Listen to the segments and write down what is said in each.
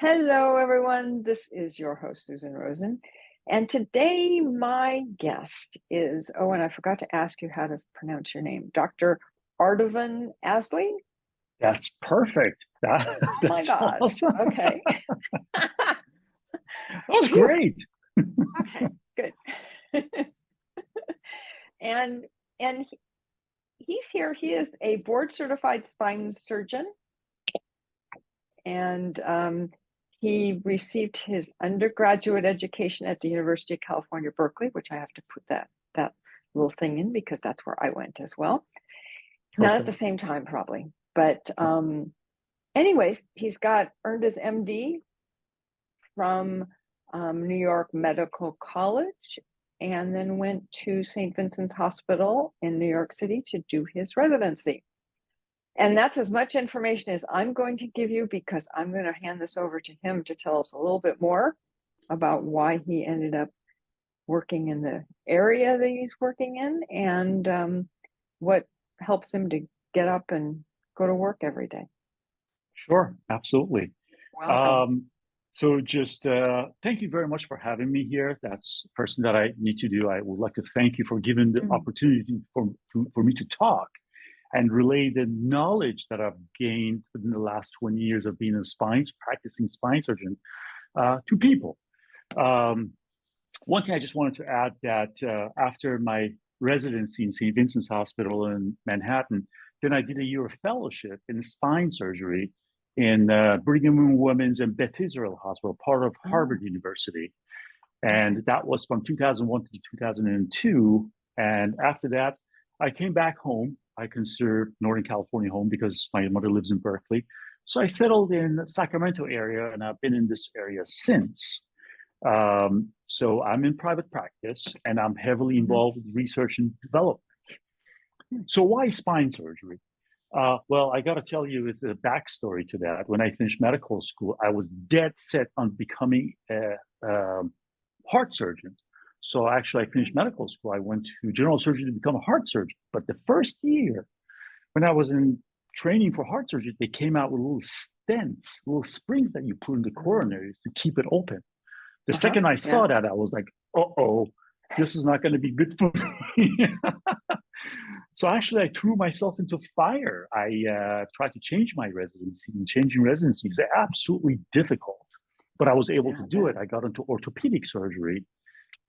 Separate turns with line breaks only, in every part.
Hello, everyone. This is your host, Susan Rosen. And today, my guest is, oh, and I forgot to ask you how to pronounce your name, Dr. Ardavan Aslie.
That's perfect.
Oh my
That's
God.
awesome.
Okay.
That was great.
Okay, good. and and he's here. He is a board certified spine surgeon, and he received his undergraduate education at the University of California, Berkeley, which I have to put that little thing in because that's where I went as well. Not at the
Perfect.
same time, probably, but anyways, he's earned his MD from New York Medical College, and then went to St. Vincent's Hospital in New York City to do his residency. And that's as much information as I'm going to give you because I'm going to hand this over to him to tell us a little bit more about why he ended up working in the area that he's working in and what helps him to get up and go to work every day.
Sure, absolutely.
Welcome.
So just thank you very much for having me here. That's the first thing that I need to do. I would like to thank you for giving the opportunity for me to talk and relay the knowledge that I've gained within the last 20 years of being a practicing spine surgeon to people. One thing I just wanted to add that after my residency in St. Vincent's Hospital in Manhattan, then I did a year of fellowship in spine surgery in Brigham and Women's and Beth Israel Hospital, part of Harvard University. And that was from 2001 to 2002. And after that, I came back home. I consider Northern California home because my mother lives in Berkeley. So I settled in the Sacramento area, and I've been in this area since. So I'm in private practice, and I'm heavily involved with research and development. So why spine surgery? Well, I got to tell you the backstory to that. When I finished medical school, I was dead set on becoming a heart surgeon. So actually, I finished medical school. I went to general surgery to become a heart surgeon. But the first year, when I was in training for heart surgery, they came out with little stents, little springs that you put in the coronaries to keep it open. The second I saw that, I was like, uh-oh, this is not going to be good for me. So actually, I threw myself into fire. I tried to change my residency, and changing residencies is absolutely difficult. But I was able to do it. I got into orthopedic surgery.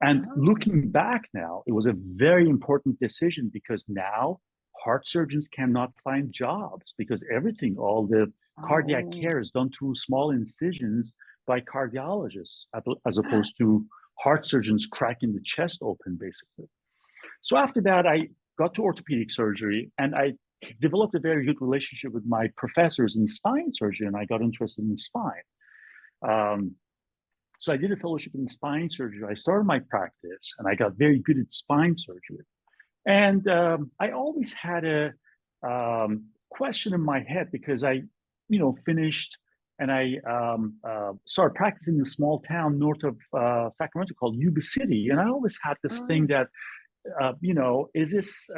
And looking back now, it was a very important decision because now heart surgeons cannot find jobs because everything, all the cardiac care is done through small incisions by cardiologists as opposed to heart surgeons cracking the chest open, basically. So after that, I got to orthopedic surgery and I developed a very good relationship with my professors in spine surgery, and I got interested in spine. So I did a fellowship in spine surgery. I started my practice and I got very good at spine surgery. And I always had a question in my head because I, finished and I started practicing in a small town north of Sacramento called Yuba City. And I always had this thing that, is this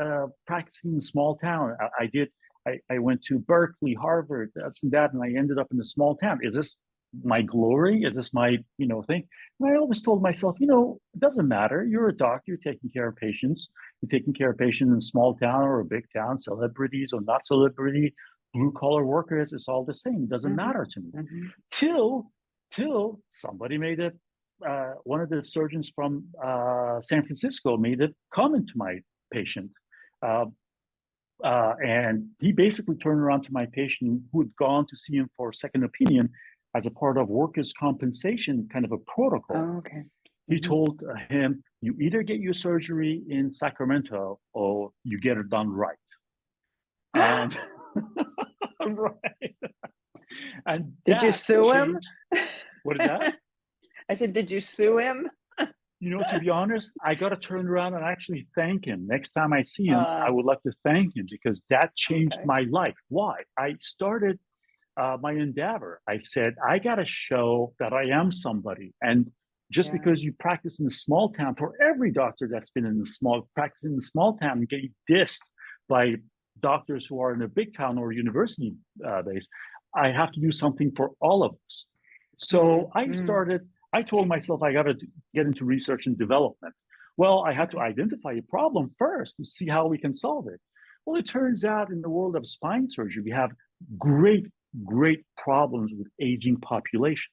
practicing in a small town? I went to Berkeley, Harvard, that's and that, and I ended up in a small town. Is this my glory? Is this my, thing? And I always told myself, it doesn't matter. You're a doctor, you're taking care of patients. You're taking care of patients in a small town or a big town, celebrities or not celebrity, blue collar workers, it's all the same. It doesn't matter to me. Till somebody made it, one of the surgeons from San Francisco made a comment to my patient. And he basically turned around to my patient who had gone to see him for a second opinion as a part of workers' compensation, kind of a protocol. He told him, you either get your surgery in Sacramento or you get it done right. And right. And
did you sue him?
What is that?
I said, did you sue him?
To be honest, I got to turn around and actually thank him. Next time I see him, I would like to thank him because that changed my life. Why? I started my endeavor. I said, I got to show that I am somebody. And just because you practice in a small town, for every doctor that's been in practicing in a small town and getting dissed by doctors who are in a big town or university base, I have to do something for all of us. So
Mm.
I told myself I got to get into research and development. Well, I had to
Okay.
identify a problem first to see how we can solve it. Well, it turns out in the world of spine surgery, we have great, great problems with aging population.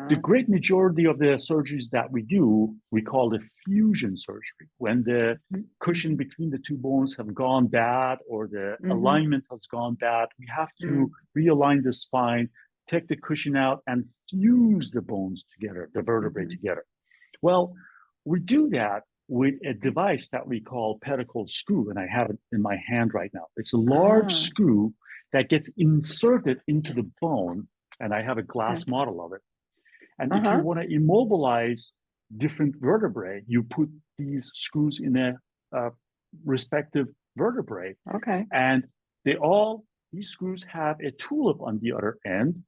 The
Okay.
great majority of the surgeries that we do, we call the fusion surgery. When the cushion
Mm-hmm.
between the two bones have gone bad or the
Mm-hmm.
alignment has gone bad, we have to
Mm.
realign the spine, take the cushion out, and fuse the bones together, the vertebrae
Mm-hmm.
together. Well, we do that with a device that we call pedicle screw, and I have it in my hand right now. It's a large
Ah.
screw that gets inserted into the bone, and I have a
Okay.
glass model of it. And if you
Uh-huh.
want to immobilize different vertebrae, you put these screws in a respective vertebrae,
Okay.
and these screws have a tulip on the other end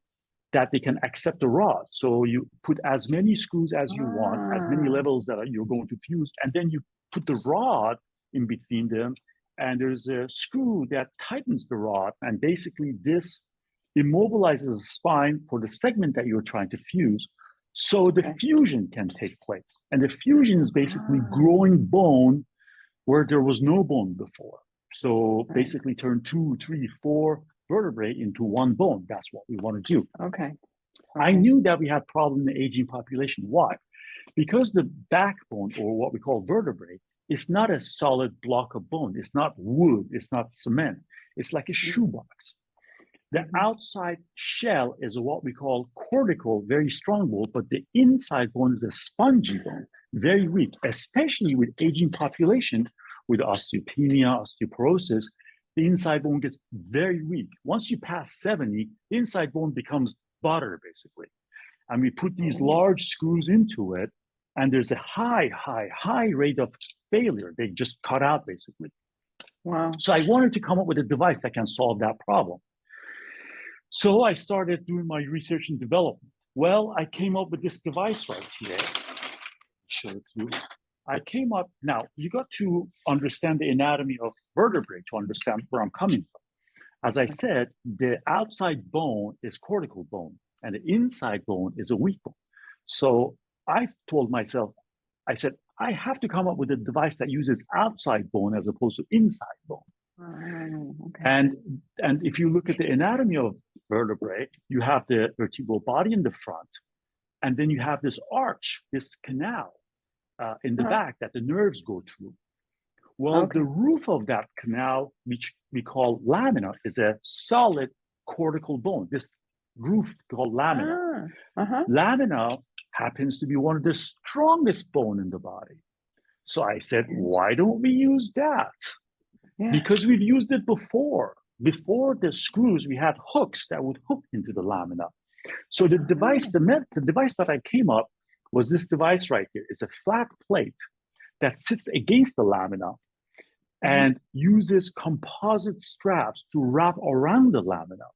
that they can accept the rod. So you put as many screws as you want, as many
Ah.
levels that you're going to fuse, and then you put the rod in between them. And there's a screw that tightens the rod, and basically this immobilizes the spine for the segment that you're trying to fuse, so the
Okay.
fusion can take place. And the fusion is basically
Ah.
growing bone where there was no bone before. So
Right.
basically turn 2, 3, 4 vertebrae into one bone. That's what we want to do.
Okay.
I
Okay.
knew that we had problem in the aging population. Why? Because the backbone, or what we call vertebrae, is not a solid block of bone. It's not wood. It's not cement. It's like a shoebox. The
Mm-hmm.
outside shell is what we call cortical, very strong bone, but the inside bone is a spongy bone, very weak, especially with aging population, with osteopenia, osteoporosis. The inside bone gets very weak. Once you pass 70, the inside bone becomes butter, basically. And we put these
Oh.
large screws into it, and there's a high rate of failure. They just cut out, basically.
Wow.
So I wanted to come up with a device that can solve that problem. So I started doing my research and development. Well, I came up with this device right here. Show it to you. I came up, now you got to understand the anatomy of vertebrae to understand where I'm coming from. As I
Okay.
said, the outside bone is cortical bone and the inside bone is a weak bone. So I told myself, I said, I have to come up with a device that uses outside bone as opposed to inside bone.
Okay.
And if you look at the anatomy of vertebrae, you have the vertebral body in the front, and then you have this arch, this canal in the
Uh-huh.
back that the nerves go through. Well, the
Okay.
roof of that canal, which we call lamina, is a solid cortical bone. This roof called lamina.
Ah. Uh-huh.
Lamina happens to be one of the strongest bone in the body. So I said, why don't we use that?
Yeah.
Because we've used it before. Before the screws, we had hooks that would hook into the lamina. So the device that I came up was this device right here. It's a flat plate that sits against the lamina
Mm-hmm.
and uses composite straps to wrap around the lamina.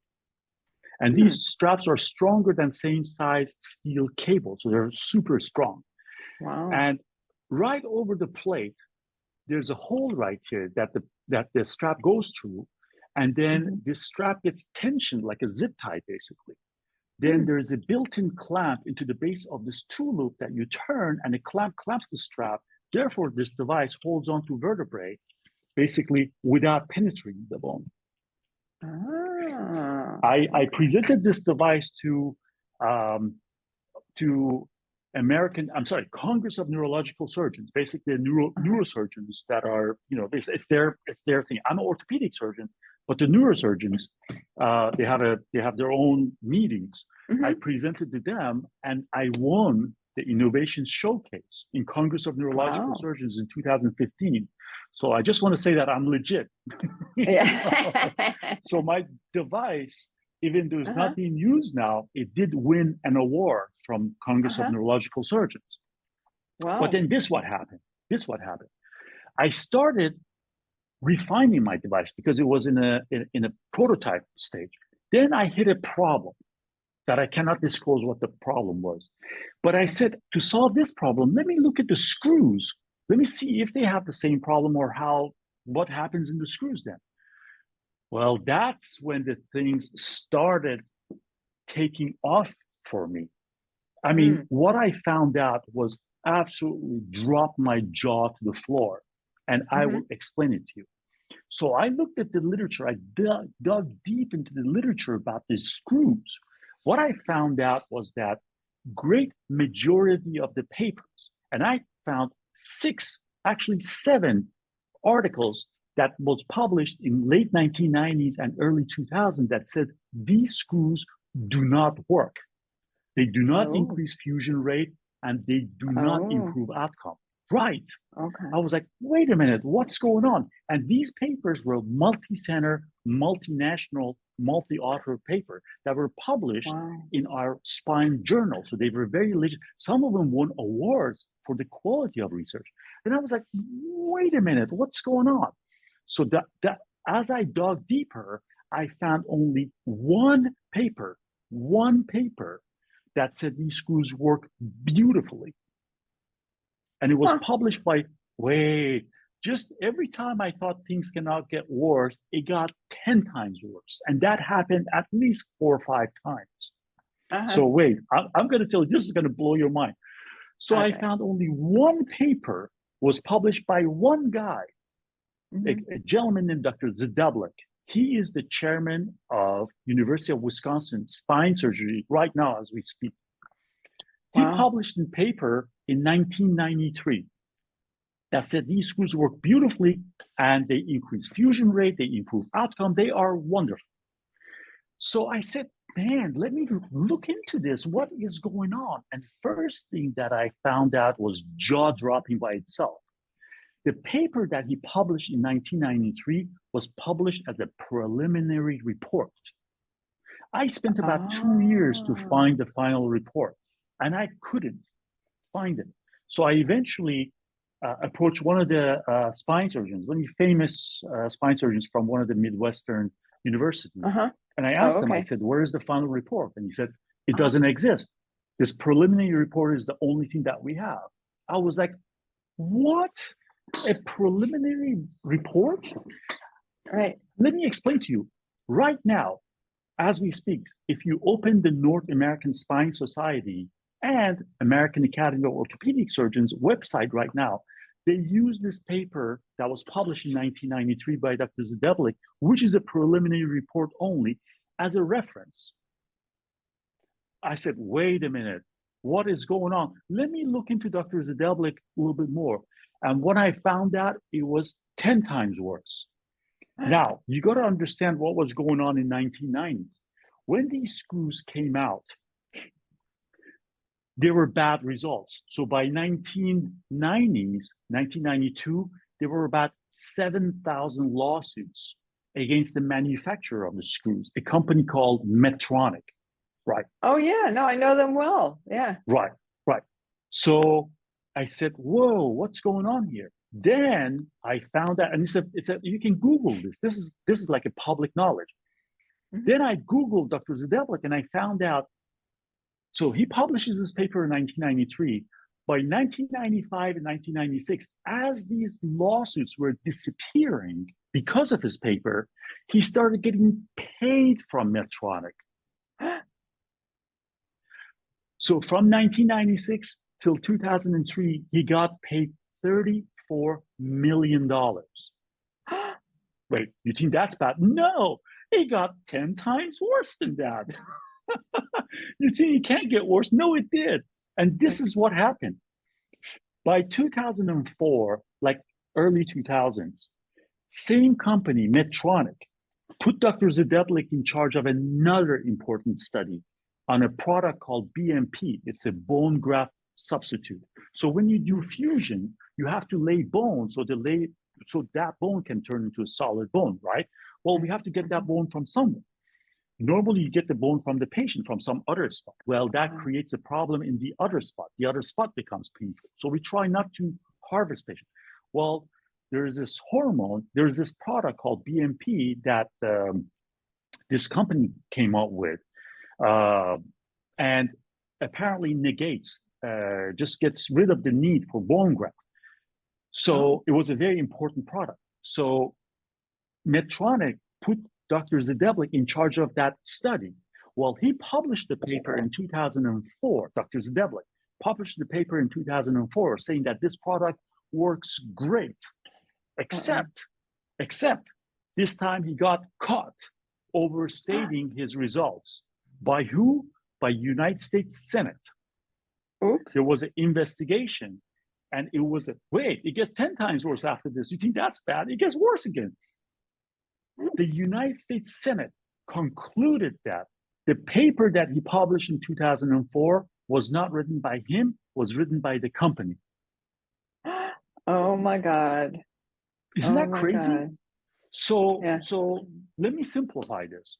And
Hmm.
these straps are stronger than same size steel cable, so they're super strong.
Wow.
And right over the plate, there's a hole right here that the strap goes through, and then
Mm-hmm.
this strap gets tensioned like a zip tie, basically. Then
Hmm.
there's a built-in clamp into the base of this tool loop that you turn, and the clamp clamps the strap. Therefore, this device holds onto vertebrae basically without penetrating the bone.
Ah.
I
Okay.
presented this device um, to Congress of Neurological Surgeons, basically
Uh-huh.
neurosurgeons that are, it's their thing. I'm an orthopedic surgeon, but the neurosurgeons, they have their own meetings. I
Mm-hmm.
presented to them, and I won the innovation showcase in Congress of Neurological
Wow.
Surgeons in 2015. So I just want to say that I'm legit.
Yeah.
So my device, even though it's
Uh-huh.
not being used now, it did win an award from Congress of
Uh-huh.
Neurological Surgeons. But
Wow.
then what happened. I started refining my device because it was in a prototype stage. Then I hit a problem that I cannot disclose what the problem was. But I
Okay.
said, to solve this problem, let me look at the screws. Let me see if they have the same problem or what happens in the screws then. Well, that's when the things started taking off for me. I mean, what I found out was absolutely dropped my jaw to the floor, and I will explain it to you. So I looked at the literature, I dug deep into the literature about these screws. What I found out was that great majority of the papers, and I found six, actually seven articles that was published in late 1990s and early 2000s that said these screws do not work. They do not increase fusion rate and they do not improve outcome. Right.
Okay.
I was like, wait a minute, what's going on? And these papers were multi-center, multinational, multi-author paper that were published in our spine journal. So they were very legit. Some of them won awards for the quality of research. And I was like, wait a minute, what's going on? So that as I dug deeper, I found only one paper that said these screws work beautifully. And it was published by, just every time I thought things cannot get worse, it got 10 times worse. And that happened at least 4 or 5 times. So wait, I'm going to tell you, this is going to blow your mind. So I found only one paper was published by one guy, a gentleman named Dr. Zdeblik. He is the chairman of University of Wisconsin spine surgery right now as we speak. He published a paper in 1993 that said these screws work beautifully and they increase fusion rate, they improve outcome, they are wonderful. So I said, man, let me look into this. What is going on? And first thing that I found out was jaw-dropping by itself. The paper that he published in 1993 was published as a preliminary report. I spent about 2 years to find the final report, and I couldn't find it. So I eventually approached one of the spine surgeons, one of the famous spine surgeons from one of the Midwestern universities. And I asked him, I said, where is the final report? And he said, it doesn't exist. This preliminary report is the only thing that we have. I was like, what? A preliminary report?
Right.
Let me explain to you. Right now, as we speak, if you open the North American Spine Society and American Academy of Orthopedic Surgeons website right now, they use this paper that was published in 1993 by Dr. Zdeblik, which is a preliminary report only, as a reference. I said, wait a minute, what is going on? Let me look into Dr. Zdeblik a little bit more. And when I found out, it was 10 times worse. Now, you got to understand what was going on in 1990s. When these screws came out, there were bad results. So by 1992, there were about 7,000 lawsuits against the manufacturer of the screws, a company called Medtronic, right?
Oh yeah, no, I know them well. Yeah.
Right. So I said, whoa, what's going on here? Then I found out, and it's a you can Google this. This is like a public knowledge. Then I Googled Dr. Zdeblik and I found out. So he publishes this paper in 1993. By 1995 and 1996, as these lawsuits were disappearing because of his paper, he started getting paid from Medtronic. So from 1996 till 2003, he got paid $34 million. Wait, you think that's bad? No, it got 10 times worse than that. You think it can't get worse? No, it did. And this is what happened. By 2004, like early 2000s, same company, Medtronic, put Dr. Zdeblik in charge of another important study on a product called BMP. It's a bone graft substitute. So when you do fusion, you have to lay bone so that bone can turn into a solid bone, right? Well, we have to get that bone from somewhere. Normally, you get the bone from the patient from some other spot. Well, that creates a problem in the other spot. The other spot becomes painful. So we try not to harvest patients. Well, there's this hormone, there's this product called BMP that this company came up with, and apparently negates, just gets rid of the need for bone graft. So it was a very important product. So Medtronic put Dr. Zdeblik in charge of that study. Well, he published the paper in 2004, Dr. Zdeblik published the paper in 2004 saying that this product works great, except this time he got caught overstating his results. By who? By United States Senate.
Oops.
There was an investigation, and it was wait, it gets 10 times worse after this. You think that's bad? It gets worse again. The United States Senate concluded that the paper that he published in 2004 was not written by him, was written by the company.
Oh my God.
Isn't that crazy?
God.
So let me simplify this.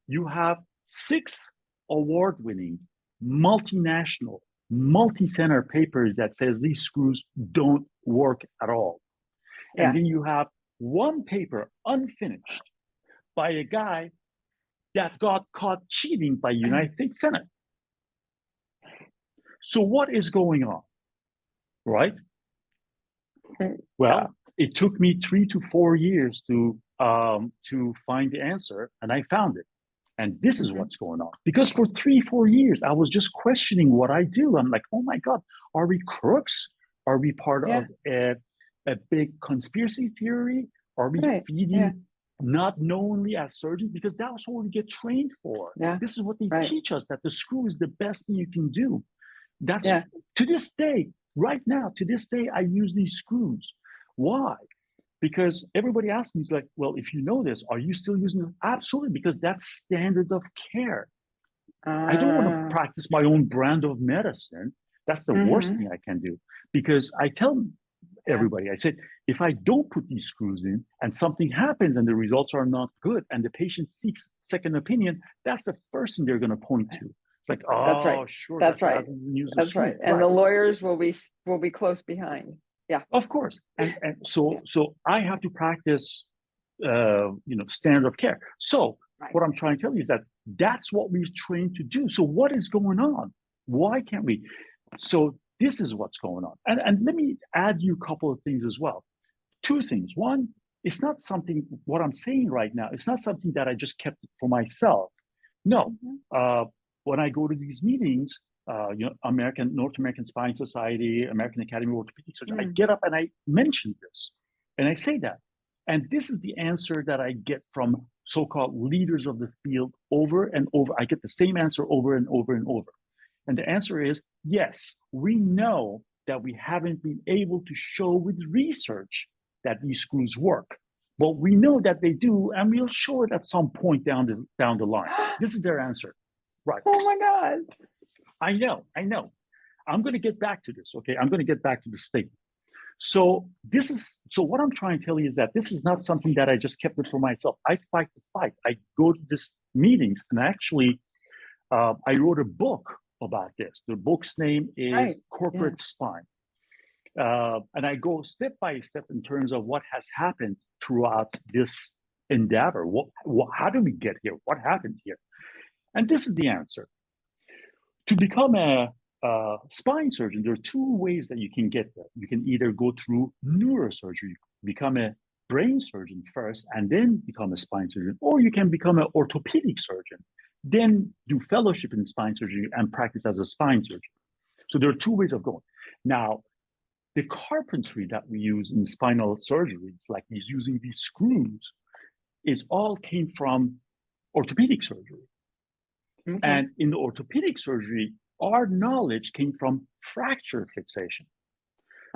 You have 6 award-winning, multinational, multi-center papers that says these screws don't work at all.
Yeah.
And then you have one paper unfinished by a guy that got caught cheating by United States Senate. So what is going on, right? Well, it took me 3 to 4 years to find the answer, and I found it. And this is what's going on. Because for 3-4 years, I was just questioning what I do. I'm like, oh my God, are we crooks? Are we part of a big conspiracy theory? Are we feeding not knowingly as surgeons? Because that's what we get trained for.
Yeah.
This is what they teach us, that the screw is the best thing you can do. That's to this day, right now, to this day, I use these screws. Why? Because everybody asks me, it's like, well, if you know this, are you still using them? Absolutely, because that's standard of care. I don't want to practice my own brand of medicine. That's the worst thing I can do. Because I tell everybody, I said, if I don't put these screws in and something happens and the results are not good and the patient seeks second opinion, that's the first thing they're going to point to. It's like, oh,
that's right.
Sure.
That's right. That's right. And the lawyers will be close behind. Yeah.
Of course. And so I have to practice, standard of care. So what I'm trying to tell you is that that's what we're trained to do. So what is going on? Why can't we? So this is what's going on. And let me add you a couple of things as well. 2 things. One, it's not something, what I'm saying right now, it's not something that I just kept for myself. No. When I go to these meetings, North American Spine Society, American Academy of Orthopedic Surgeons, I get up and I mention this, and I say that. And this is the answer that I get from so-called leaders of the field over and over. I get the same answer over and over and over. And the answer is, yes, we know that we haven't been able to show with research that these screws work. But we know that they do, and we'll show it at some point down the line. This is their answer. Right.
Oh my God.
I know. I'm going to get back to this, okay? I'm going to get back to the statement. So what I'm trying to tell you is that this is not something that I just kept it for myself. I fight the fight. I go to these meetings, and actually, I wrote a book about this. The book's name is Corporate Spine. And I go step by step in terms of what has happened throughout this endeavor. How did we get here? What happened here? And this is the answer. To become a spine surgeon, there are 2 ways that you can get there. You can either go through neurosurgery, become a brain surgeon first, and then become a spine surgeon, or you can become an orthopedic surgeon, then do fellowship in spine surgery and practice as a spine surgeon. So there are 2 ways of going. Now, the carpentry that we use in spinal surgeries, like using these screws, all came from orthopedic surgery. And in the orthopedic surgery, our knowledge came from fracture fixation.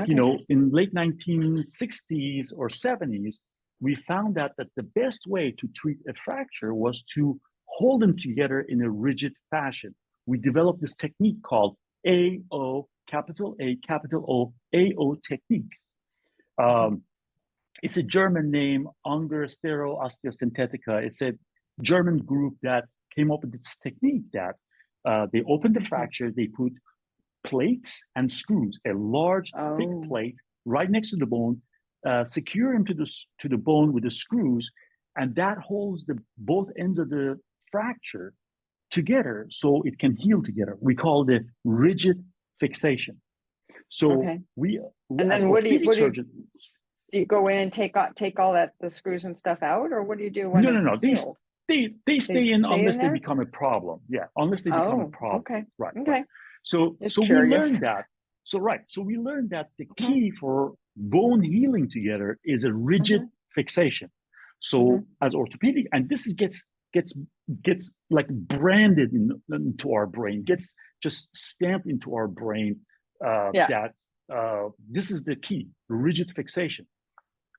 In late 1960s or 70s, we found out that the best way to treat a fracture was to hold them together in a rigid fashion. We developed this technique called AO, capital A, capital O, AO technique. It's a German name, Angstero Osteosynthetica. It's a German group that came up with this technique that they opened the fracture, they put plates and screws, a large thick plate right next to the bone, secure them to the bone with the screws, and that holds both ends of the fracture together so it can heal together. We call it rigid fixation. So we
and then what do you go in and take all the screws and stuff out, or what do you do when it's healed?
they
They
stay in
stay in
unless they
there?
become a problem. Yeah, unless they become a
Oh,
problem.
okay.
Right, right.
Okay. Just
So we
curious.
learned that. So right. So we learned that the
Hmm.
key for bone healing together is a rigid
Hmm.
fixation.
Hmm.
So as orthopedic, and this is gets gets like branded into our brain, gets just stamped into our brain
Yeah.
that this is the key, rigid fixation.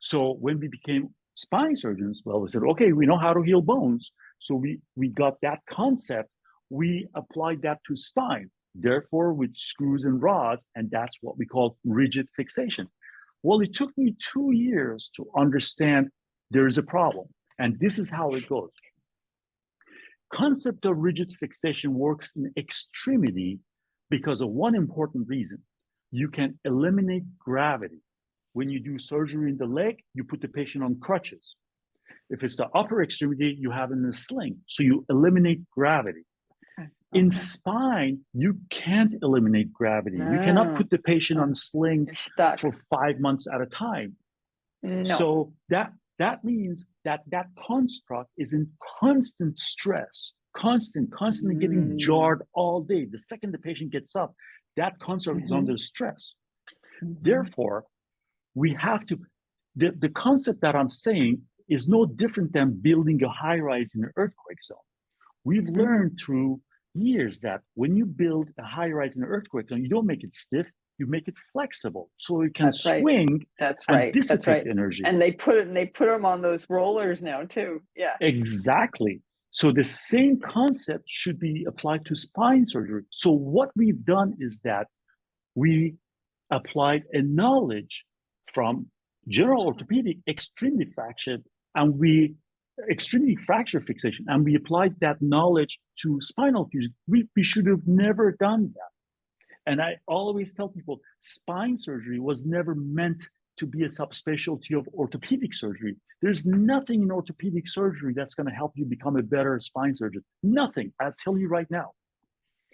So when we became spine surgeons, well, we said, okay, we know how to heal bones. So we got that concept, we applied that to spine, therefore with screws and rods, and that's what we call rigid fixation. Well, it took me 2 years to understand there is a problem. And this is how it goes. Concept of rigid fixation works in extremity because of one important reason. You can eliminate gravity. When you do surgery in the leg, you put the patient on crutches. If it's the upper extremity, you have it in a sling. So you eliminate gravity.
Okay.
In
Okay.
spine, you can't eliminate gravity. You cannot
No.
put the patient on
No.
a sling
You're stuck.
for 5 months at a time.
No.
So that means that that construct is in constant stress, constantly getting
Mm.
jarred all day. The second the patient gets up, that construct is
Hmm.
under stress.
Hmm.
Therefore, we have to, the concept that I'm saying is no different than building a high rise in an earthquake zone. We've
Hmm.
learned through years that when you build a high rise in an earthquake zone, you don't make it stiff, you make it flexible so it can
That's right.
swing
That's
and
right. That's
dissipate
right.
energy.
And they put them on those rollers now too. Yeah.
Exactly. So the same concept should be applied to spine surgery. So what we've done is that we applied a knowledge from general orthopedic extremity fracture and we extremity fracture fixation and we applied that knowledge to spinal fusion. We should have never done that. And I always tell people spine surgery was never meant to be a subspecialty of orthopedic surgery. There's nothing in orthopedic surgery that's going to help you become a better spine surgeon. Nothing. I'll tell you right now.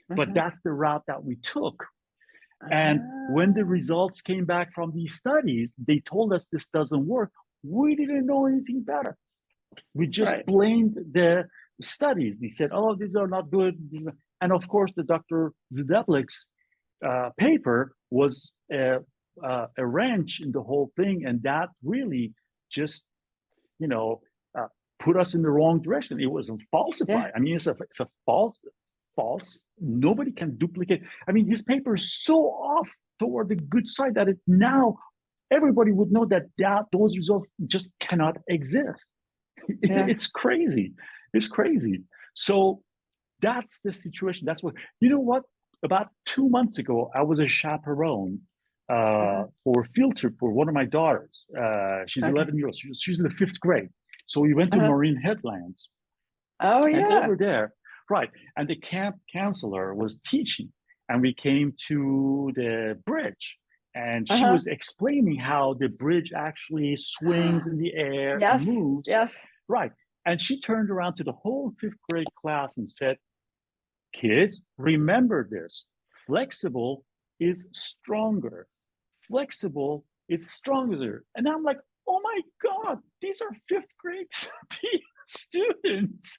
But
Uh-huh.
that's the route that we took. And when the
Ah.
results came back from these studies, they told us this doesn't work. We didn't know anything better. We just
Right.
blamed the studies. They said, oh, these are not good. And of course, the Dr. Zdeblik's paper was a wrench in the whole thing. And that really just, you know, uh, put us in the wrong direction. It was a
Yeah.
falsified. I mean, it's a false. Nobody can duplicate. I mean, his paper is so off toward the good side that it now everybody would know that those results just cannot exist.
Yeah.
It's crazy. It's crazy. So that's the situation. That's what, you know what? About 2 months ago, I was a chaperone
Uh-huh.
for a field trip for one of my daughters. She's
Okay.
11 years old. She's in the fifth grade. So we went to
Uh-huh.
Marine Headlands.
Oh
And
yeah.
over there, right, and the camp counselor was teaching. And we came to the bridge. And she
Uh-huh.
was explaining how the bridge actually swings in the air and
Yes.
moves.
Yes.
Right. And she turned around to the whole fifth grade class and said, kids, remember this. Flexible is stronger. Flexible is stronger. And I'm like, oh my God, these are fifth grade students.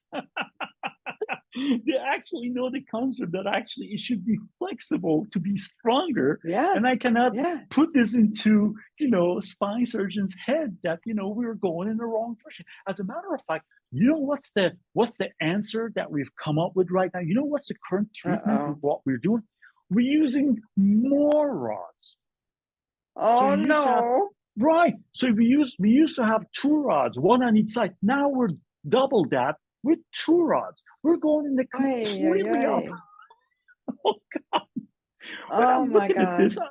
They actually know the concept that actually it should be flexible to be stronger.
Yeah.
And I cannot
Yeah.
put this into, spine surgeon's head that, we were going in the wrong direction. As a matter of fact, what's the answer that we've come up with right now? You know what's the current treatment with
Uh-oh.
what we're doing? We're using more rods. So
Oh
we used to have
no.
right. So we used to have two rods, one on each side. Now we're double that with two rods. We're going in the
Ay, ay,
completely up.
ay.
Oh God. When
Oh
I'm
my
looking at this,
God.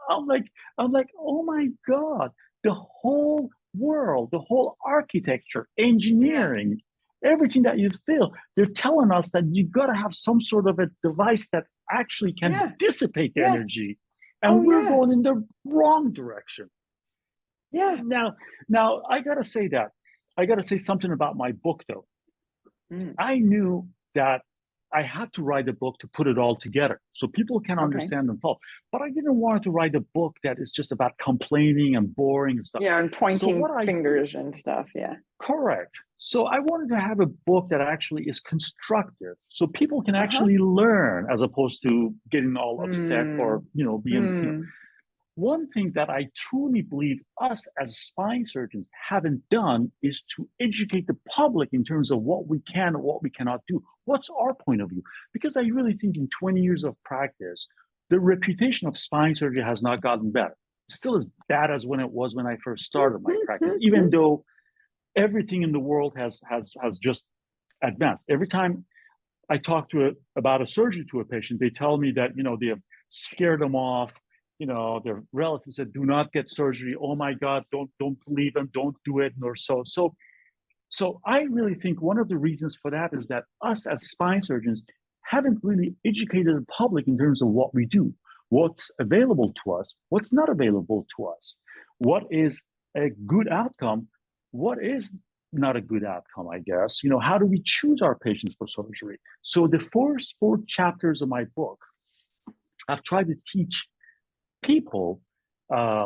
I'm like, oh my God, the whole world, the whole architecture,
Yeah.
engineering, everything that you feel, they're telling us that you gotta have some sort of a device that actually can
Yeah.
dissipate the
Yeah.
energy.
Oh
And we're
yeah.
going in the wrong direction.
Yeah.
Now I gotta say that. I gotta say something about my book though.
Mm.
I knew that I had to write a book to put it all together so people can
Okay.
understand and follow. But I didn't want to write a book that is just about complaining and boring and stuff.
Yeah, and
So
pointing
what I
fingers and stuff. Yeah.
correct. So I wanted to have a book that actually is constructive, so people can
Uh-huh.
actually learn as opposed to getting all upset or
Mm.
being.
Mm.
One thing that I truly believe us as spine surgeons haven't done is to educate the public in terms of what we can and what we cannot do. What's our point of view? Because I really think in 20 years of practice, the reputation of spine surgery has not gotten better. It's still as bad as when it was when I first started my practice, even though everything in the world has just advanced. Every time I talk about a surgery to a patient, they tell me that they have scared them off. Their relatives said, "Do not get surgery. Oh my God, don't believe them. Don't do it." Or so. I really think one of the reasons for that is that us as spine surgeons haven't really educated the public in terms of what we do, what's available to us, what's not available to us, what is a good outcome, what is not a good outcome, I guess. How do we choose our patients for surgery? So the first four chapters of my book, I've tried to teach people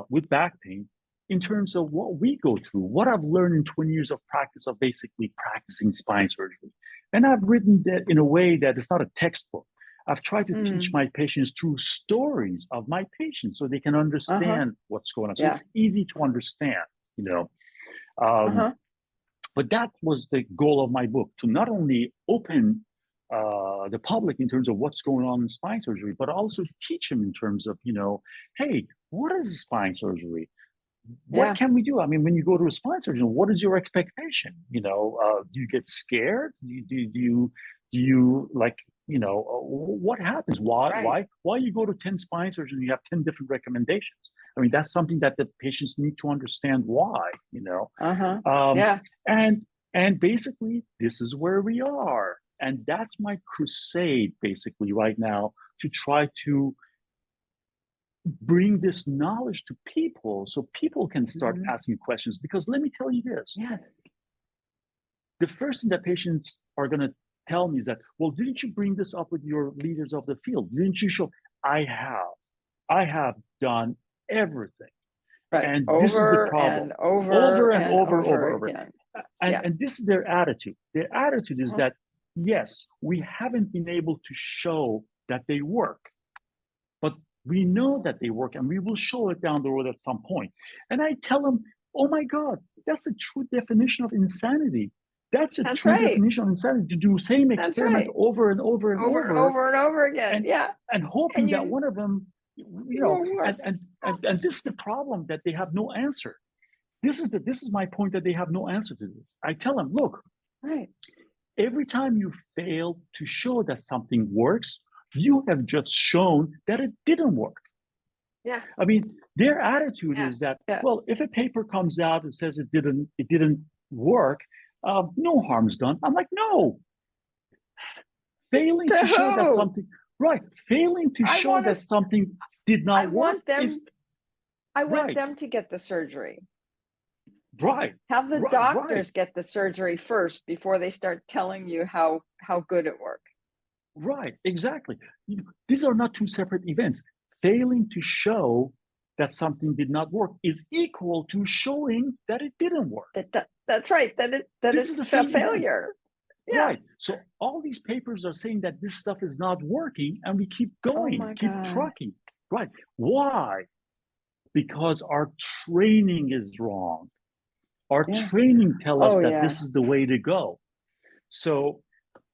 with back pain in terms of what we go through, what I've learned in 20 years of practice of basically practicing spine surgery. And I've written that in a way that it's not a textbook. I've tried to teach my patients through stories of my patients so they can understand what's going on. So it's easy to understand, you know. But that was the goal of my book, to not only open the public in terms of what's going on in spine surgery, but also teach them in terms of, hey, what is spine surgery? What can we do? I mean, when you go to a spine surgeon, what is your expectation? Do you get scared? Do you like, what happens? Why you go to 10 spine surgeons, you have 10 different recommendations? I mean, that's something that the patients need to understand why, and basically this is where we are. And that's my crusade basically right now, to try to bring this knowledge to people so people can start asking questions. Because let me tell you this. The first thing that patients are going to tell me is that, well, didn't you bring this up with your leaders of the field? Didn't you show? I have done everything.
Right.
And this is the problem.
And over
again. And this is their attitude. Their attitude is that, yes, we haven't been able to show that they work, but we know that they work, and we will show it down the road at some point. And I tell them, oh my God, that's a true definition of insanity. That's a true definition of insanity, to do the same experiment over and over and
over again.
And hoping that one of them, and this is the problem, that they have no answer. This is my point, that they have no answer to this. I tell them, look, every time you fail to show that something works, you have just shown that it didn't work. I mean, their attitude is that, well, if a paper comes out and says it didn't work, no harm's done. I'm like, no. Failing to show that something, failing to show that something did not work.
I want them to get the surgery. Have the
Right.
doctors get the surgery first before they start telling you how good it works.
Right, exactly. These are not two separate events. Failing to show that something did not work is equal to showing that it didn't work.
That's right. That is a failure.
Right. So all these papers are saying that this stuff is not working, and we keep going, keep trucking. Right. Why? Because our training is wrong. Our training tells us that this is the way to go. So,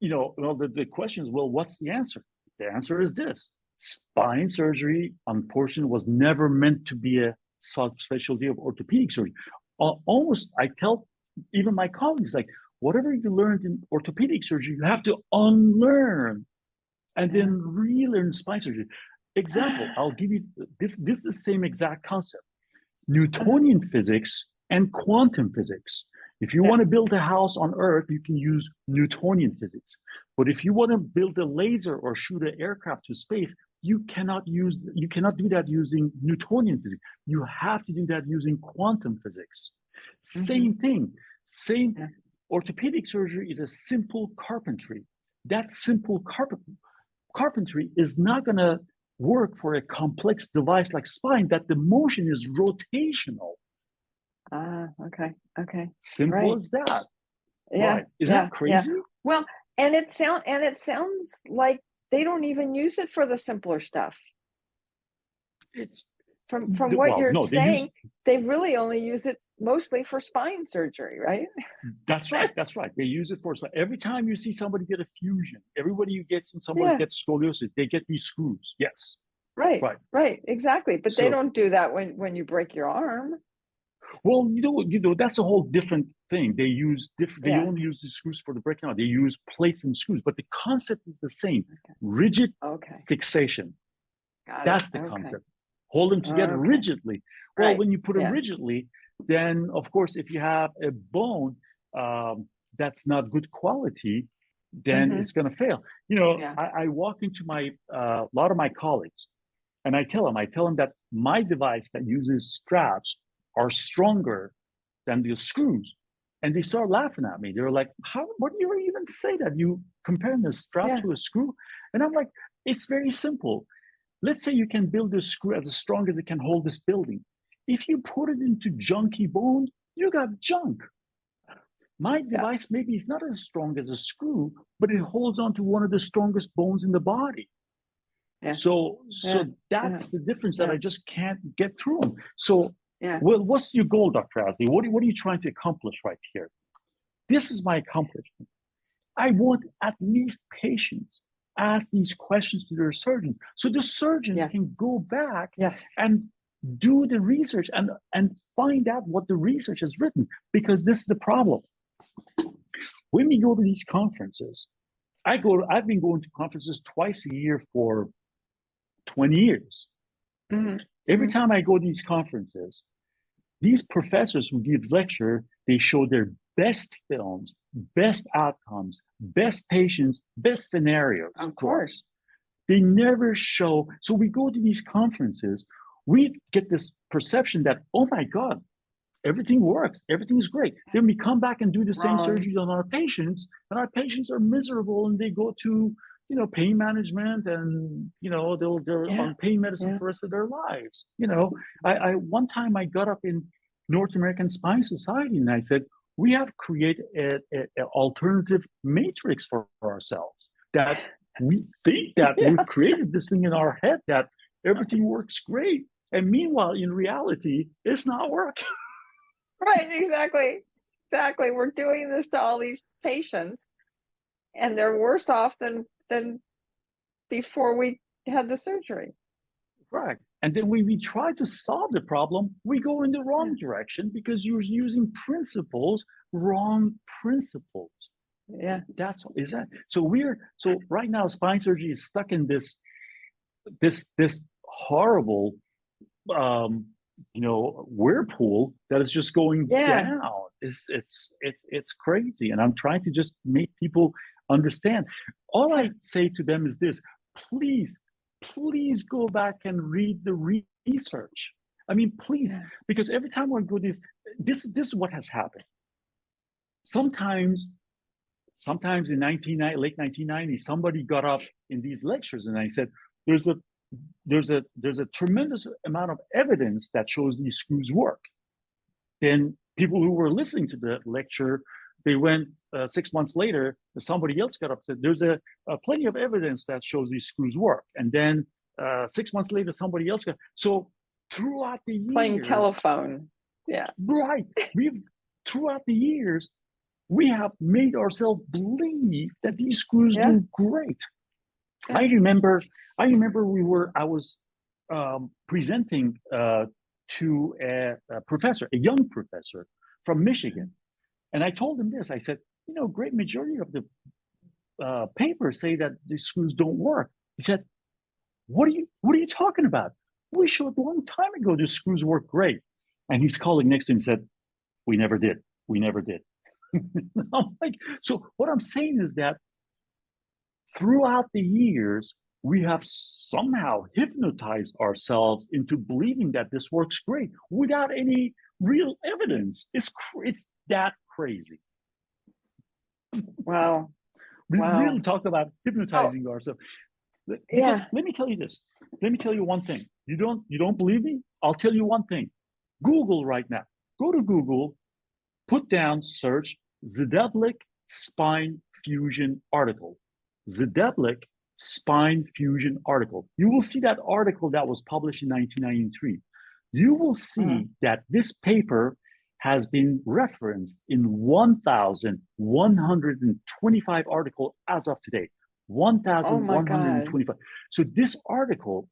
the question is, well, what's the answer? The answer is this. Spine surgery, unfortunately, was never meant to be a subspecialty of orthopedic surgery. Almost, I tell even my colleagues, like, whatever you learned in orthopedic surgery, you have to unlearn and then relearn spine surgery. Example, I'll give you this. This is the same exact concept. Newtonian physics and quantum physics. If you want to build a house on Earth, you can use Newtonian physics. But if you want to build a laser or shoot an aircraft to space, you cannot do that using Newtonian physics. You have to do that using quantum physics. Same thing. Orthopedic surgery is a simple carpentry. that simple carpentry is not going to work for a complex device like spine that the motion is rotational.
Ah, okay, okay.
Simple
Right.
as that.
Yeah,
Right. Is
yeah,
that
yeah.
crazy?
Well, and it sounds like they don't even use it for the simpler stuff.
It's
From what
well,
you're
no, they use
saying, they really only use it mostly for spine surgery, right?
that's right. That's right. They use it for every time you see somebody get a fusion, everybody who gets somebody
Yeah,
gets scoliosis, they get these screws. Yes.
right,
Right.
right, exactly. But they
So
don't do that when you break your arm.
well, that's a whole different thing. They use different. They
Yeah.
only use the screws for the breaking out. They use plates and screws, but the concept is the same.
Okay.
Rigid
Okay.
fixation.
Got it.
That's the
Okay.
concept. Hold them together
Okay.
rigidly. Well,
Right.
when you put them
Yeah.
rigidly, then of course, if you have a bone that's not good quality, then
Mm-hmm.
it's going to fail. You know,
Yeah.
I walk into my a lot of my colleagues, and I tell them that my device that uses straps are stronger than the screws. And they start laughing at me. They're like, "How? What do you even say that? You comparing the strap
Yeah.
to a screw?" And I'm like, "It's very simple. Let's say you can build a screw as strong as it can hold this building. If you put it into junky bone, you got junk. My
Yeah.
device maybe is not as strong as a screw, but it holds on to one of the strongest bones in the body.
Yeah.
So
Yeah. Yeah.
that's the difference that
Yeah.
I just can't get through them. So,
Yeah.
well, what's your goal, Dr. Aslie? What are you trying to accomplish right here? This is my accomplishment. I want at least patients ask these questions to their surgeons so the surgeons
Yes.
can go back
Yes.
and do the research and find out what the research has written, because this is the problem. When we go to these conferences, I've been going to conferences twice a year for 20 years.
Mm-hmm.
Every
Mm-hmm.
time I go to these conferences, these professors who give lecture, they show their best films, best outcomes, best patients, best scenarios
Of
to
course.
us. They never show. So we go to these conferences, we get this perception that, oh my God, everything works, everything's great. Then we come back and do the same
Wrong.
surgeries on our patients, and our patients are miserable, and they go to pain management, and they're
Yeah.
on pain medicine
Yeah.
for the rest of their lives. I one time I got up in North American Spine Society and I said, we have created an alternative matrix for ourselves, that we think that
Yeah.
we've created this thing in our head that everything works great, and meanwhile in reality it's not working.
Right. Exactly. Exactly. We're doing this to all these patients, and they're worse off than before we had the surgery.
Right. And then when we try to solve the problem, we go in the
Yeah.
wrong direction because you're using wrong principles.
Yeah.
That's what is that. So right now spine surgery is stuck in this horrible whirlpool that is just going
Yeah.
down. It's crazy. And I'm trying to just make people understand. All
Yeah.
I say to them is this: please, please go back and read the research. I mean, please,
Yeah.
because every time we go this is what has happened. Sometimes in late 1990s, somebody got up in these lectures and I said, there's a tremendous amount of evidence that shows these screws work. Then people who were listening to the lecture, they went 6 months later, somebody else got up and said, there's a plenty of evidence that shows these screws work. And then 6 months later, somebody else got. So throughout the
Playing
years,
telephone. Yeah.
right, throughout the years, we have made ourselves believe that these screws
Yeah.
do great.
Yeah.
I remember I was presenting to a professor, a young professor from Michigan, and I told him this. I said, great majority of the papers say that the screws don't work. He said, what are you talking about? We showed a long time ago the screws work great. And his colleague next to him said, we never did. We never did. I'm like, so what I'm saying is that throughout the years, we have somehow hypnotized ourselves into believing that this works great without any real evidence. It's that crazy.
Wow.
We
Wow.
really talk about
So,
hypnotizing ourselves. Because
yeah.
let me tell you this. Let me tell you one thing. You don't believe me? I'll tell you one thing. Google right now. Go to Google, put down search Zedeblic spine fusion article. Zedeblic spine fusion article. You will see that article that was published in 1993. You will
Uh,
see that this paper has been referenced in 1,125 articles as of today.
oh my God.
1,125. So this article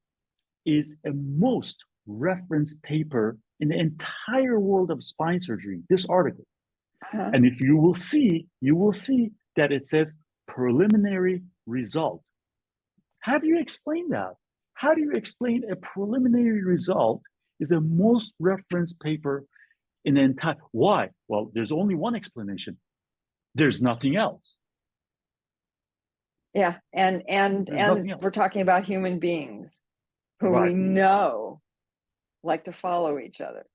is a most referenced paper in the entire world of spine surgery, this article.
Uh,
And if you will see that it says preliminary result. How do you explain that? How do you explain a preliminary result is a most referenced paper in the entire? Why? Well, there's only one explanation. There's nothing else.
yeah.
There's nothing
And
else.
we're talking about human beings who we
Right.
know like to follow each other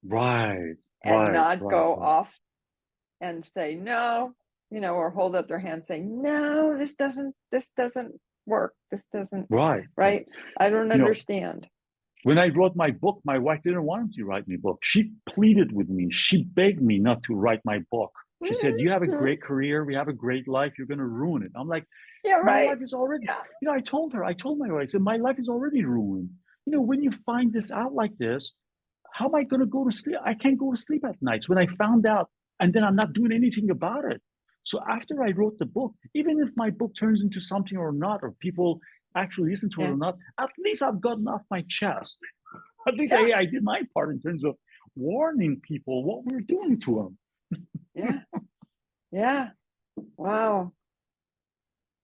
Right.
and
Right.
not
Right.
go
Right.
off and say no, or hold up their hand saying, no, this doesn't work. This doesn't,
Right. Right.
right? I don't
You know,
understand.
when I wrote my book, my wife didn't want me to write my book. She pleaded with me. She begged me not to write my book. She said, "You have a great career. We have a great life. You're going to ruin it." I'm like,
Yeah,
my
right.
life is already,
Yeah.
I told my wife, I said, my life is already ruined. When you find this out like this, how am I going to go to sleep? I can't go to sleep at nights when I found out, and then I'm not doing anything about it. So after I wrote the book, even if my book turns into something or not, or people actually listen to it
Yeah.
or not, at least I've gotten off my chest. At least
Yeah.
I did my part in terms of warning people what we're doing to them.
Yeah. Yeah. Wow.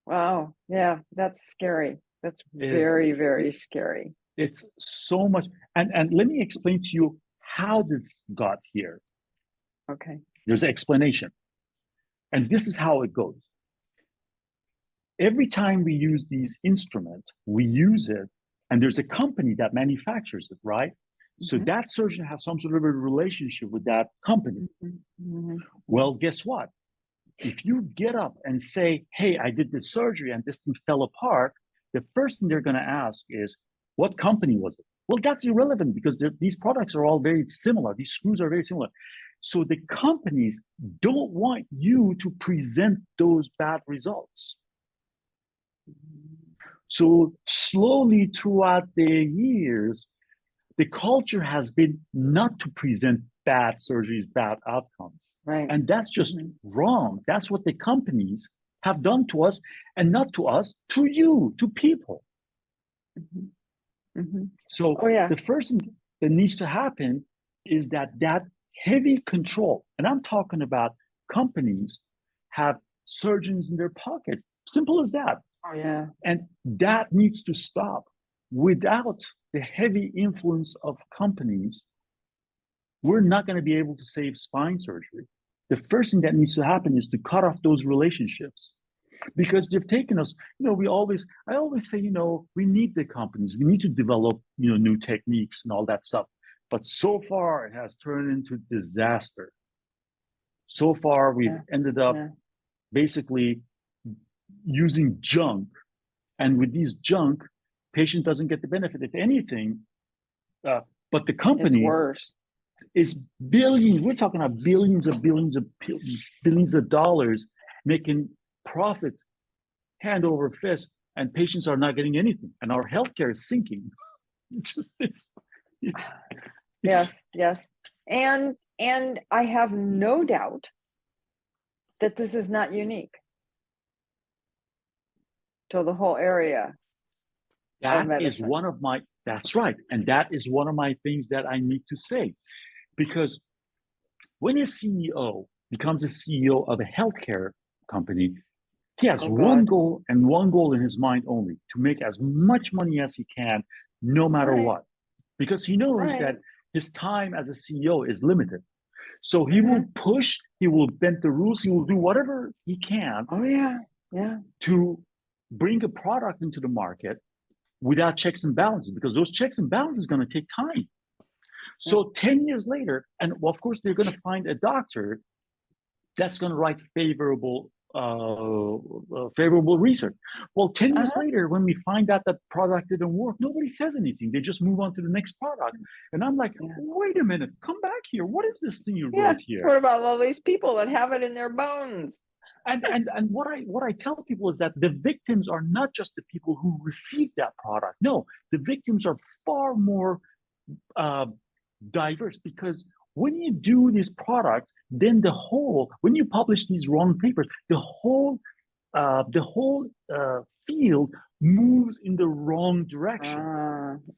Wow. Yeah. That's scary. That's
Is
very, very scary.
It's so much, and let me explain to you how this got here.
Okay.
There's an explanation, and this is how it goes. Every time we use these instruments, we use it, and there's a company that manufactures it, right? So
Mhm.
that surgeon has some sort of a relationship with that company.
Mhm. Mhm.
Well, guess what? If you get up and say, "Hey, I did this surgery and this thing fell apart," the first thing they're going to ask is, "What company was it?" Well, that's irrelevant because these products are all very similar. These screws are very similar. So the companies don't want you to present those bad results. So slowly throughout the years, the culture has been not to present bad surgeries, bad outcomes.
Right.
And that's just
Mhm.
wrong. That's what the companies have done to us, and not to us, to you, to people.
Mhm. Mhm.
So
Oh yeah.
the first thing that needs to happen is that heavy control, and I'm talking about companies have surgeons in their pocket. Simple as that.
Oh yeah.
And that needs to stop. Without the heavy influence of companies, we're not going to be able to save spine surgery. The first thing that needs to happen is to cut off those relationships, because they've taken us, I always say, we need the companies, we need to develop, new techniques and all that stuff. But so far it has turned into disaster. So far we've
Yeah.
ended up
Yeah.
basically using junk. And with these junk, patient doesn't get the benefit, if anything, but the
It's
company
worse.
is billions. We're talking about billions of dollars making profit hand over fist, and patients are not getting anything, and our healthcare is sinking. It's just it's
Yes. Yes. And I have no doubt that this is not unique to the whole area of
that is
medicine.
one of my that's right, and that is one of my things that I need to say, because when a CEO becomes a CEO of a healthcare company, he has
Oh
one
God.
goal and one goal in his mind only: to make as much money as he can, no matter
Right.
what, because he knows
Right.
that his time as a CEO is limited. So he will
Mm-hmm.
push, he will bend the rules, he will do whatever he can
Oh yeah. Yeah.
to bring a product into the market without checks and balances, because those checks and balances are going to take time.
Yeah.
So 10 years later, and well, of course, they're going to find a doctor that's going to write favorable favorable research. Well, 10 years
Uh-huh.
later, when we find out that product didn't work, nobody says anything. They just move on to the next product. And I'm like,
Yeah.
wait a minute, come back here. What is this thing you
Yeah.
wrote here?
What about all these people that have it in their bones?
And what I tell people is that the victims are not just the people who received that product. No, the victims are far more uh, diverse, because when you do this product, then when you publish these wrong papers, the whole field moves in the wrong direction,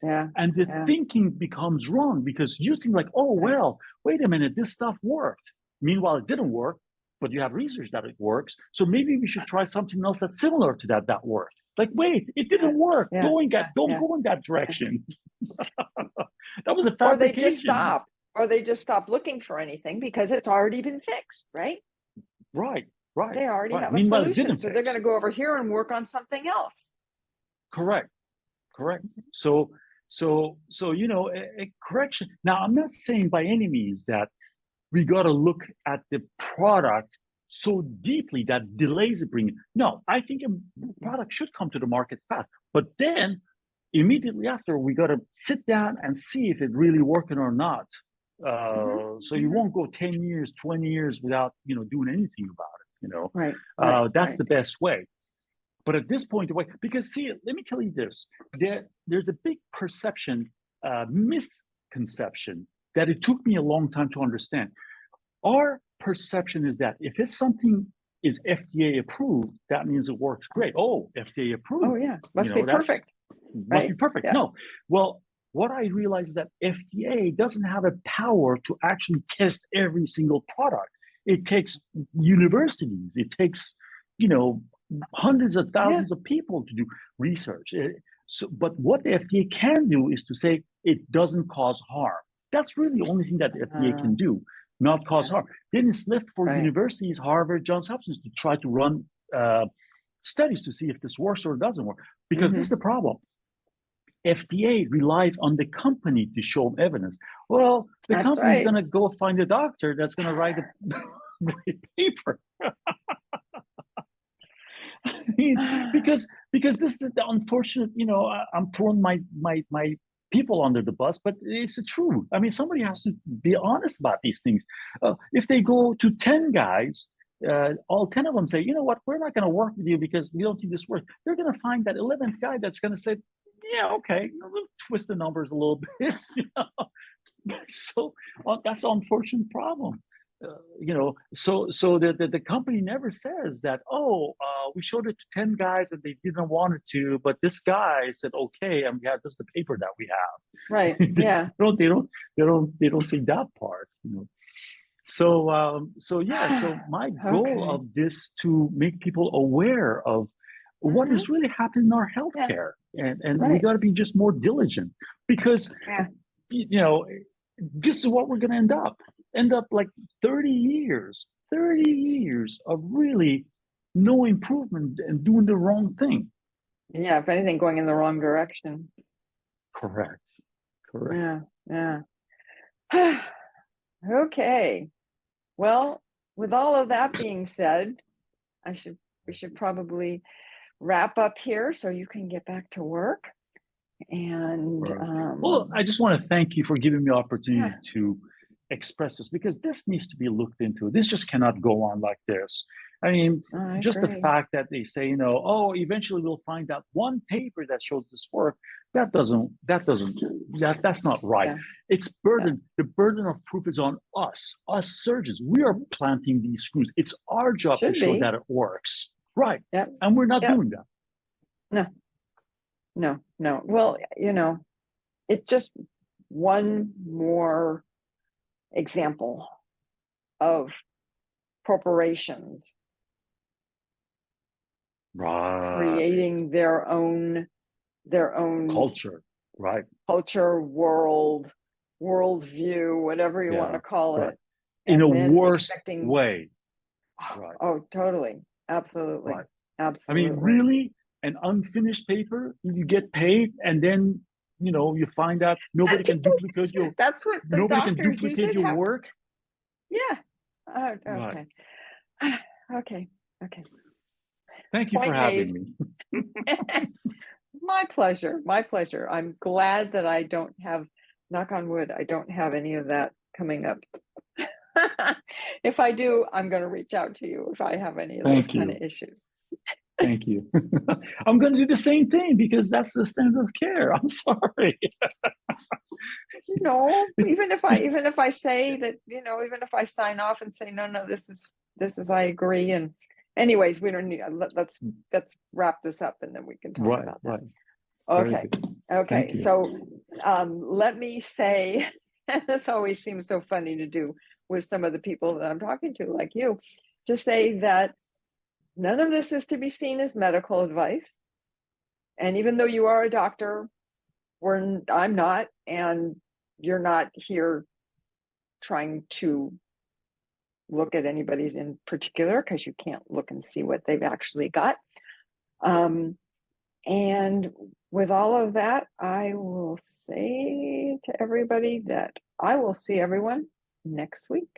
Yeah.
and the
Yeah.
thinking becomes wrong, because you think like, oh
Right.
well, wait a minute, this stuff worked. Meanwhile, it didn't work, but you have research that it works. So maybe we should try something else that's similar to that worked. Like, wait, it
Yeah.
didn't work.
Yeah.
Don't
Yeah.
go in that direction. That was a
Or they just
fabrication.
stop, or they just stop looking for anything because it's already been fixed, right?
Right, right,
They already
right.
have a
Meanwhile, it
solution.
didn't
So they're going
fix.
to go over here and work on something else.
Correct, correct. So a correction. Now, I'm not saying by any means that we got to look at the product so deeply that delays it bringing. No, I think a product should come to the market fast, but then immediately after, we got to sit down and see if it really working or not.
Hmm.
So you won't go 10 years, 20 years without doing anything about it.
Right. Right.
That's
Right.
the best way. But at this point, because see, let me tell you this: there's a big perception, misconception that it took me a long time to understand. Our perception is that if it's something is FDA approved, that means it works great. Oh, FDA
Oh
approved,
yeah. Must be
that's
perfect.
must be
Right.
perfect.
Yeah.
No, well, what I realized is that FDA doesn't have a power to actually test every single product. It takes universities. It takes you know hundreds of
Yeah.
thousands of people to do research. But what the FDA can do is to say it doesn't cause harm. That's really the only thing that the FDA
Uh,
can do, not cause
yeah.
harm. Then it's left for
Right.
universities, Harvard, Johns Hopkins, to try to run studies to see if this works or doesn't work. Because this is
Hmm.
the problem. FDA relies on the company to show evidence. Well, the
That's
company's
right.
going to go find a doctor that's going to write a paper. I mean, because this is the unfortunate. I'm throwing my people under the bus, but it's the truth. I mean, somebody has to be honest about these things. If they go to 10 guys, all 10 of them say, you know what, we're not going to work with you because we don't think this works. They're going to find that 11th guy that's going to say, yeah, okay, we'll twist the numbers a little bit. So that's an unfortunate problem. So the company never says that, oh, we showed it to 10 guys and they didn't want it to, but this guy said okay, and we have this the paper that we
Right.
have. they
Yeah.
don't say that part. So yeah, so my goal
Okay.
of this to make people aware of what
Hmm.
is really happening in our
Yeah.
healthcare, and we
Right.
got to be just more diligent, because
Yeah.
you know this is what we're going to end up like 30 years of really no improvement and doing the wrong thing.
Yeah. If anything, going in the wrong direction.
Correct. Correct.
Yeah. Yeah. Okay. Well, with all of that being said, we should probably wrap up here so you can get back to work. And
Right. Well, I just want to thank you for giving me the opportunity
yeah,
to express this, because this needs to be looked into. This just cannot go on like this. I mean,
I
just the
agree.
fact that they say, oh, eventually we'll find out one paper that shows this work. That's not right.
Yeah.
It's burden. The burden of proof is on us surgeons. We are planting these screws. It's our job to
Should
show
be.
that it works. Right.
Yep.
And we're not
Yep.
doing that.
No, no. Well, it's just one more example of corporations
Right.
creating their own
Culture. Right.
culture, worldview, whatever you want
Yeah.
to call
Right.
it,
In a
and then
worse
expecting,
way. Right.
oh, totally, absolutely,
Right. I mean,
absolutely.
really, an unfinished paper, you get paid, and then you find out nobody can
People
duplicate
use
your
it. That's what the
nobody can
doctors use
duplicate
it.
your work.
Yeah.
Right.
Okay. Okay. Okay.
Thank you for
Point
having
made.
me.
My pleasure. My pleasure. I'm glad that I don't have, knock on wood, I don't have any of that coming up. If I do, I'm going to reach out to you if I have any of those
Thank
kind of
you.
issues.
Thank you. I'm going to do the same thing because that's the standard of care. I'm sorry. It's, it's
Even if I say that, even if I sign off and say, no, this is, I agree. And anyways, we don't need, let's wrap this up and then we can talk
right,
about that.
right. Very
Okay.
good.
Okay.
Thank you.
So, let me say, this always seems so funny to do with some of the people that I'm talking to, like you, to say that none of this is to be seen as medical advice. And even though you are a doctor, I'm not, and you're not here trying to look at anybody's in particular because you can't look and see what they've actually got. And with all of that, I will say to everybody that I will see everyone next week.